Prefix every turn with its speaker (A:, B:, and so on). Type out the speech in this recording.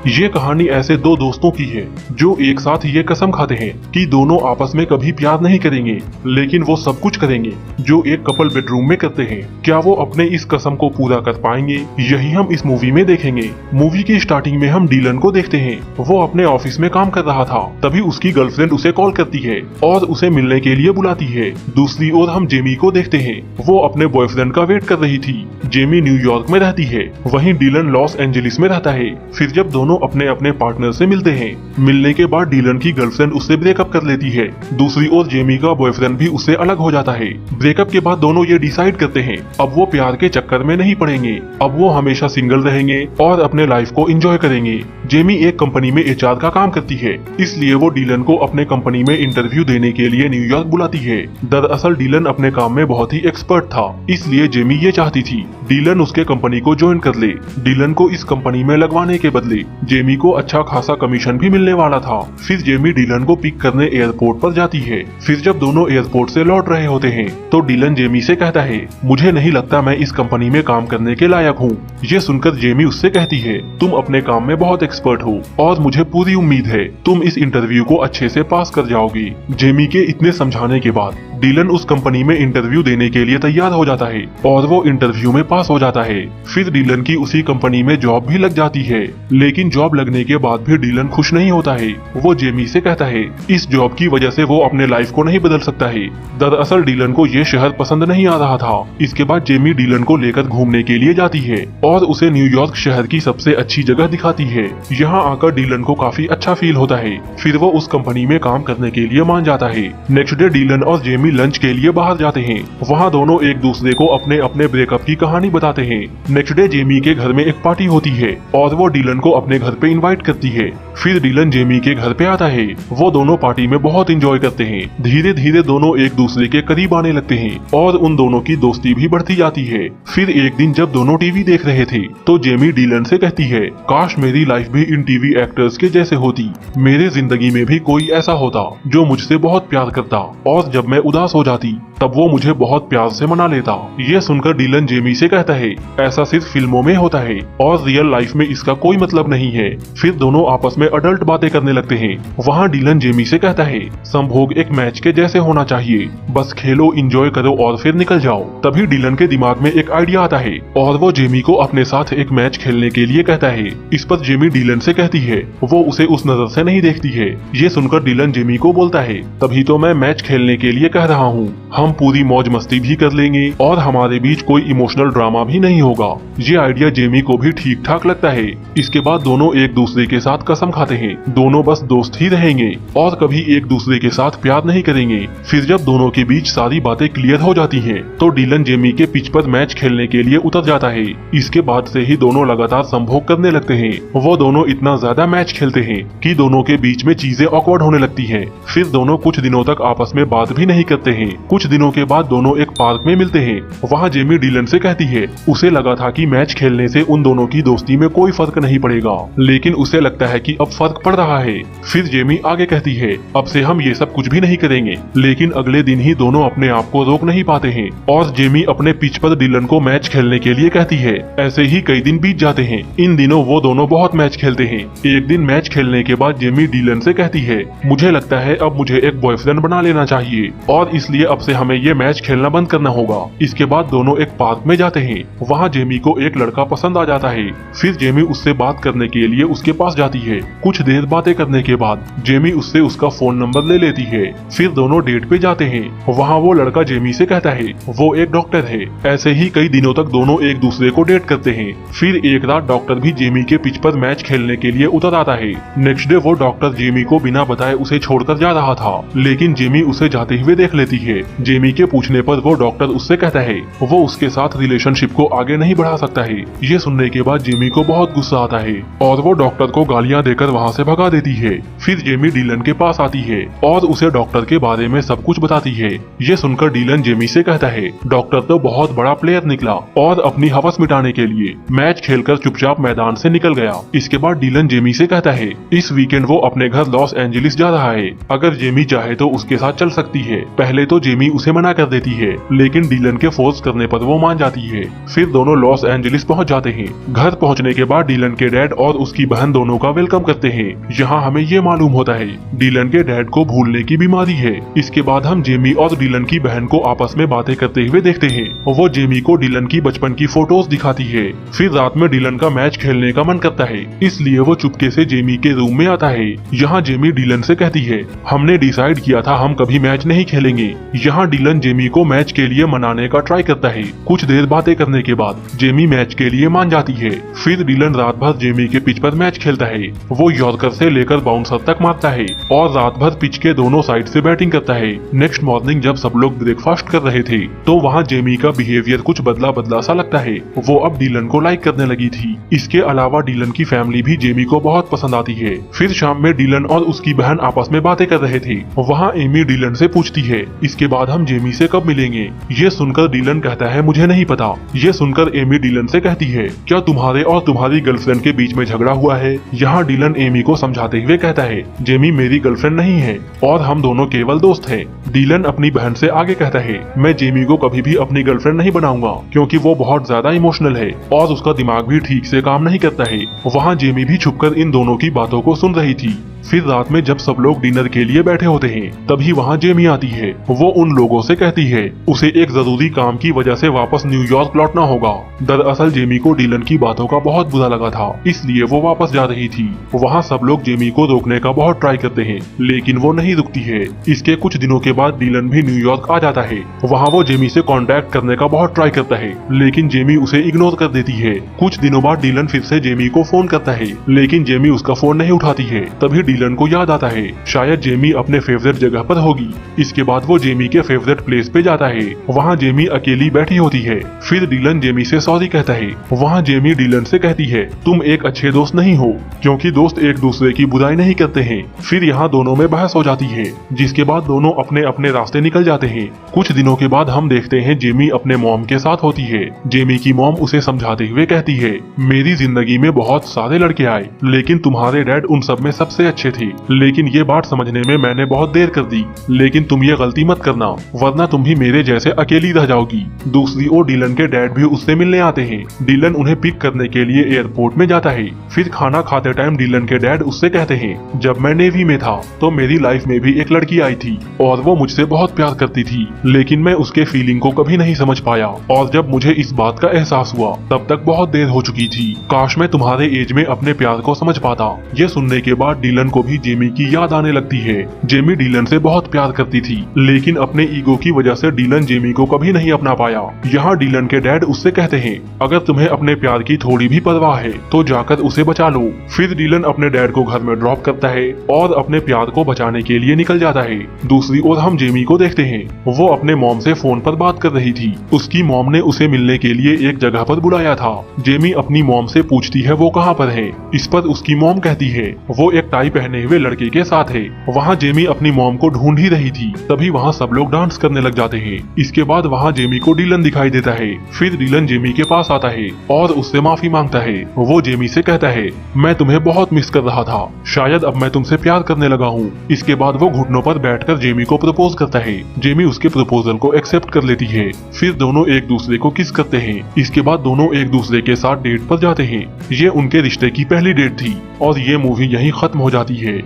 A: ये कहानी ऐसे दो दोस्तों की है जो एक साथ ये कसम खाते हैं कि दोनों आपस में कभी प्यार नहीं करेंगे, लेकिन वो सब कुछ करेंगे जो एक कपल बेडरूम में करते हैं। क्या वो अपने इस कसम को पूरा कर पाएंगे, यही हम इस मूवी में देखेंगे। मूवी की स्टार्टिंग में हम डीलन को देखते हैं। वो अपने ऑफिस में काम कर रहा था, तभी उसकी गर्लफ्रेंड उसे कॉल करती है और उसे मिलने के लिए बुलाती है। दूसरी ओर हम जेमी को देखते हैं। वो अपने बॉयफ्रेंड का वेट कर रही थी। जेमी न्यूयॉर्क में रहती है, वहीं डीलन लॉस एंजलिस में रहता है। फिर जब दोनों अपने अपने पार्टनर से मिलते हैं, मिलने के बाद डीलन की गर्लफ्रेंड उससे ब्रेकअप कर लेती है। दूसरी ओर जेमी का बॉयफ्रेंड भी उससे अलग हो जाता है। ब्रेकअप के बाद दोनों ये डिसाइड करते हैं अब वो प्यार के चक्कर में नहीं पड़ेंगे, अब वो हमेशा सिंगल रहेंगे और अपने लाइफ को एंजॉय करेंगे। जेमी एक कंपनी में एचआर का काम करती है, इसलिए वो डीलन को अपने कंपनी में इंटरव्यू देने के लिए न्यूयॉर्क बुलाती है। दरअसल डीलन अपने काम में बहुत ही एक्सपर्ट था, इसलिए जेमी ये चाहती थी डीलन उसके कंपनी को ज्वाइन कर ले। डीलन को इस कंपनी में लगवाने के बदले जेमी को अच्छा खासा कमीशन भी मिलने वाला था। फिर जेमी डीलन को पिक करने एयरपोर्ट पर जाती है। फिर जब दोनों एयरपोर्ट से लौट रहे होते हैं तो डीलन जेमी से कहता है, मुझे नहीं लगता मैं इस कंपनी में काम करने के लायक हूँ। ये सुनकर जेमी उससे कहती है, तुम अपने काम में बहुत एक्सपर्ट हो और मुझे पूरी उम्मीद है तुम इस इंटरव्यू को अच्छे से पास कर जाओगी। जेमी के इतने समझाने के बाद डीलन उस कंपनी में इंटरव्यू देने के लिए तैयार हो जाता है और वो इंटरव्यू में पास हो जाता है। फिर डीलन की उसी कंपनी में जॉब भी लग जाती है, लेकिन जॉब लगने के बाद भी डीलन खुश नहीं होता है। वो जेमी से कहता है इस जॉब की वजह से वो अपने लाइफ को नहीं बदल सकता है। दरअसल डीलन को ये शहर पसंद नहीं आ रहा था। इसके बाद जेमी डीलन को लेकर घूमने के लिए जाती है और उसे न्यूयॉर्क शहर की सबसे अच्छी जगह दिखाती है। यहाँ आकर डीलन को काफी अच्छा फील होता है। फिर वो उस कंपनी में काम करने के लिए मान जाता है। नेक्स्ट डे डीलन और जेमी लंच के लिए बाहर जाते हैं। वहाँ दोनों एक दूसरे को अपने अपने ब्रेकअप की कहानी बताते हैं। नेक्स्ट डे जेमी के घर में एक पार्टी होती है और वो डीलन को अपने घर पे इनवाइट करती है। फिर डीलन जेमी के घर पे आता है। वो दोनों पार्टी में बहुत एंजॉय करते हैं। धीरे धीरे दोनों एक दूसरे के करीब आने लगते हैं और उन दोनों की दोस्ती भी बढ़ती जाती है। फिर एक दिन जब दोनों टीवी देख रहे थे तो जेमी डीलन से कहती है, काश मेरी लाइफ भी इन टीवी एक्टर्स के जैसे होती। मेरे जिंदगी में भी कोई ऐसा होता जो मुझसे बहुत प्यार करता और जब मैं उदास हो जाती तब वो मुझे बहुत प्यार से मना लेता। ये सुनकर डीलन जेमी से कहता है, ऐसा सिर्फ फिल्मों में होता है और रियल लाइफ में इसका कोई मतलब नहीं है। फिर दोनों आपस में अडल्ट बातें करने लगते हैं। वहाँ डीलन जेमी से कहता है, संभोग एक मैच के जैसे होना चाहिए, बस खेलो, एंजॉय करो और फिर निकल जाओ। तभी डीलन के दिमाग में एक आइडिया आता है और वो जेमी को अपने साथ एक मैच खेलने के लिए कहता है। इस पर जेमी डीलन से कहती है वो उसे उस नजर से नहीं देखती है। ये सुनकर डीलन जेमी को बोलता है, तभी तो मैं मैच खेलने के लिए कह रहा हूँ, हम पूरी मौज मस्ती भी कर लेंगे और हमारे बीच कोई इमोशनल ड्रामा भी नहीं होगा। ये आइडिया जेमी को भी ठीक ठाक लगता है। इसके बाद दोनों एक दूसरे के साथ कसम खाते हैं दोनों बस दोस्त ही रहेंगे और कभी एक दूसरे के साथ प्यार नहीं करेंगे। फिर जब दोनों के बीच सारी बातें क्लियर हो जाती हैं, तो डीलन जेमी के पिच पर मैच खेलने के लिए उतर जाता है। इसके बाद से ही दोनों लगातार संभोग करने लगते हैं। वो दोनों इतना ज्यादा मैच खेलते हैं कि दोनों के बीच में चीजें ऑकवर्ड होने लगती है। फिर दोनों कुछ दिनों तक आपस में बात भी नहीं करते हैं। कुछ दिनों के बाद दोनों एक पार्क में मिलते हैं। वहाँ जेमी डीलन से कहती है उसे लगा था कि मैच खेलने से उन दोनों की दोस्ती में कोई फर्क नहीं पड़ेगा, लेकिन उसे लगता है कि अब फर्क पड़ रहा है। फिर जेमी आगे कहती है, अब से हम ये सब कुछ भी नहीं करेंगे। लेकिन अगले दिन ही दोनों अपने आप को रोक नहीं पाते हैं और जेमी अपने पिच पर डीलन को मैच खेलने के लिए कहती है। ऐसे ही कई दिन बीत जाते हैं। इन दिनों वो दोनों बहुत मैच खेलते हैं। एक दिन मैच खेलने के बाद जेमी डीलन से कहती है, मुझे लगता है अब मुझे एक बॉयफ्रेंड बना लेना चाहिए और इसलिए अब से हमें ये मैच खेलना बंद करना होगा। इसके बाद दोनों एक पार्क में जाते हैं। वहाँ जेमी को एक लड़का पसंद आ जाता है। फिर जेमी उससे बात करने के लिए उसके पास जाती है। कुछ देर बातें करने के बाद जेमी उससे उसका फोन नंबर ले लेती है। फिर दोनों डेट पे जाते हैं। वहाँ वो लड़का जेमी से कहता है वो एक डॉक्टर है। ऐसे ही कई दिनों तक दोनों एक दूसरे को डेट करते हैं। फिर एक रात डॉक्टर भी जेमी के पिच पर मैच खेलने के लिए उतर आता है। नेक्स्ट डे वो डॉक्टर जेमी को बिना बताए उसे छोड़कर जा रहा था, लेकिन जेमी उसे जाते हुए देख लेती है। जेमी के पूछने पर वो डॉक्टर उससे कहता है वो उसके साथ रिलेशनशिप को आगे नहीं बढ़ा सकता है। ये सुनने के बाद जेमी को बहुत गुस्सा आता है और वो डॉक्टर को गालियां देकर वहाँ से भगा देती है। फिर जेमी डीलन के पास आती है और उसे डॉक्टर के बारे में सब कुछ बताती है। ये सुनकर डीलन जेमी से कहता है डॉक्टर तो बहुत बड़ा प्लेयर निकला और अपनी हवस मिटाने के लिए मैच खेलकर चुपचाप मैदान से निकल गया। इसके बाद डीलन जेमी से कहता है इस वीकेंड वो अपने घर लॉस एंजलिस जा रहा है, अगर जेमी चाहे तो उसके साथ चल सकती है। पहले तो जेमी उसे मना कर देती है, लेकिन डीलन के फोर्स करने पर वो मान जाती है। फिर दोनों लॉस एंजलिस पहुंच जाते हैं। घर पहुंचने के बाद डीलन के डैड और उसकी बहन दोनों का वेलकम करते हैं। यहाँ हमें ये मालूम होता है डीलन के डैड को भूलने की बीमारी है। इसके बाद हम जेमी और डीलन की बहन को आपस में बातें करते हुए देखते हैं। वो जेमी को डीलन की बचपन की फोटोज दिखाती है। फिर रात में डीलन का मैच खेलने का मन करता है, इसलिए वो चुपके से जेमी के रूम में आता है। यहाँ जेमी डीलन से कहती है, हमने डिसाइड किया था हम कभी मैच नहीं खेलेंगे। यहाँ डीलन जेमी को मैच के लिए मनाने का ट्राई करता है। कुछ देर बातें करने के बाद जेमी मैच के लिए मान जाती है। फिर डीलन रात भर जेमी के पिच पर मैच खेलता है। वो यॉर्कर से लेकर बाउंसर तक मारता है और रात भर पिच के दोनों साइड से बैटिंग करता है। नेक्स्ट मॉर्निंग जब सब लोग ब्रेकफास्ट कर रहे थे तो वहाँ जेमी का बिहेवियर कुछ बदला बदला सा लगता है। वो अब डीलन को लाइक करने लगी थी। इसके अलावा डीलन की फैमिली भी जेमी को बहुत पसंद आती है। फिर शाम में डीलन और उसकी बहन आपस में बातें कर रहे थे। वहाँ एमी डीलन से पूछती है, इसके बाद हम जेमी से कब मिलेंगे? ये सुनकर डीलन कहता है, मुझे नहीं पता। ये सुनकर एमी डीलन से कहती है, क्या तुम्हारे और तुम्हारी गर्लफ्रेंड के बीच में झगड़ा हुआ है? यहाँ डीलन एमी को समझाते हुए कहता है, जेमी मेरी गर्लफ्रेंड नहीं है और हम दोनों केवल दोस्त हैं। डीलन अपनी बहन से आगे कहता है, मैं जेमी को कभी भी अपनी गर्लफ्रेंड नहीं बनाऊंगा क्योंकि वो बहुत ज्यादा इमोशनल है और उसका दिमाग भी ठीक से काम नहीं करता है। वहाँ जेमी भी छुपकर इन दोनों की बातों को सुन रही थी। फिर रात में जब सब लोग डिनर के लिए बैठे होते हैं तभी वहाँ जेमी आती है। वो उन लोगों से कहती है उसे एक जरूरी काम की वजह से वापस न्यूयॉर्क लौटना होगा। दरअसल जेमी को डीलन की बातों का बहुत बुरा लगा था, इसलिए वो वापस जा रही थी। वहाँ सब लोग जेमी को रोकने का बहुत ट्राई करते हैं, लेकिन वो नहीं रुकती है। इसके कुछ दिनों के बाद डीलन भी न्यूयॉर्क आ जाता है। वहाँ वो जेमी से कांटेक्ट करने का बहुत ट्राई करता है, लेकिन जेमी उसे इग्नोर कर देती है। कुछ दिनों बाद डीलन फिर से जेमी को फोन करता है, लेकिन जेमी उसका फोन नहीं उठाती है। तभी डीलन को याद आता है शायद जेमी अपने फेवरेट जगह पर होगी। इसके बाद वो जेमी के फेवरेट प्लेस पे जाता है। वहाँ जेमी अकेली बैठी होती है। फिर डीलन जेमी से सॉरी कहता है। वहाँ जेमी डीलन से कहती है, तुम एक अच्छे दोस्त नहीं हो क्योंकि दोस्त एक दूसरे की बुराई नहीं करते हैं। फिर यहाँ दोनों में बहस हो जाती है, जिसके बाद दोनों अपने अपने रास्ते निकल जाते हैं। कुछ दिनों के बाद हम देखते हैं जेमी अपने मॉम के साथ होती है। जेमी की मॉम उसे समझाते हुए कहती है, मेरी जिंदगी में बहुत सारे लड़के आए, लेकिन तुम्हारे डैड उन सब में सबसे अच्छे थे। लेकिन ये बात समझने में मैंने बहुत देर कर दी। लेकिन तुम ये गलती मत करना, वरना तुम भी मेरे जैसे अकेली रह जाओगी। दूसरी ओर डीलन के डैड भी उससे मिलने आते हैं। डीलन उन्हें पिक करने के लिए एयरपोर्ट में जाता है। फिर खाना खाते टाइम डीलन के डैड उससे कहते हैं, जब मैं नेवी में था तो मेरी लाइफ में भी एक लड़की आई थी और वो मुझसे बहुत प्यार करती थी, लेकिन मैं उसके फीलिंग को कभी नहीं समझ पाया। और जब मुझे इस बात का एहसास हुआ तब तक बहुत देर हो चुकी थी। काश मैं तुम्हारे एज में अपने प्यार को समझ पाता। ये सुनने के बाद डीलन को भी जेमी की याद आने लगती है। जेमी डीलन से बहुत प्यार करती थी, लेकिन अपने ईगो की वजह से डीलन जेमी को कभी नहीं अपना पाया। यहाँ डीलन के डैड उससे कहते हैं, अगर तुम्हें अपने प्यार की थोड़ी भी परवाह है तो जाकर उसे बचा लो। फिर डीलन अपने डैड को घर में ड्रॉप करता है और अपने प्यार को बचाने के लिए निकल जाता है। दूसरी ओर हम जेमी को देखते हैं, वो अपने मॉम से फोन पर बात कर रही थी। उसकी मॉम ने उसे मिलने के लिए एक जगह पर बुलाया था। जेमी अपनी मॉम से पूछती है वो कहाँ पर है। इस पर उसकी मॉम कहती है वो एक टाई पहने हुए लड़के के साथ है। वहाँ जेमी अपनी मॉम को ढूंढ ही रही थी। तभी वहाँ सब लोग डांस करने लग जाते हैं। इसके बाद वहाँ जेमी को डीलन दिखाई देता है। फिर डीलन जेमी के पास आता है और उससे माफी मांगता है। वो जेमी से कहता है, मैं तुम्हें बहुत मिस कर रहा था, शायद अब मैं तुमसे प्यार करने लगा हूँ। इसके बाद वो घुटनों पर बैठकर जेमी को प्रपोज करता है। जेमी उसके प्रपोजल को एक्सेप्ट कर लेती है। फिर दोनों एक दूसरे को किस करते हैं। इसके बाद दोनों एक दूसरे के साथ डेट पर जाते हैं। ये उनके रिश्ते की पहली डेट थी और ये मूवी यहीं खत्म हो जाती है।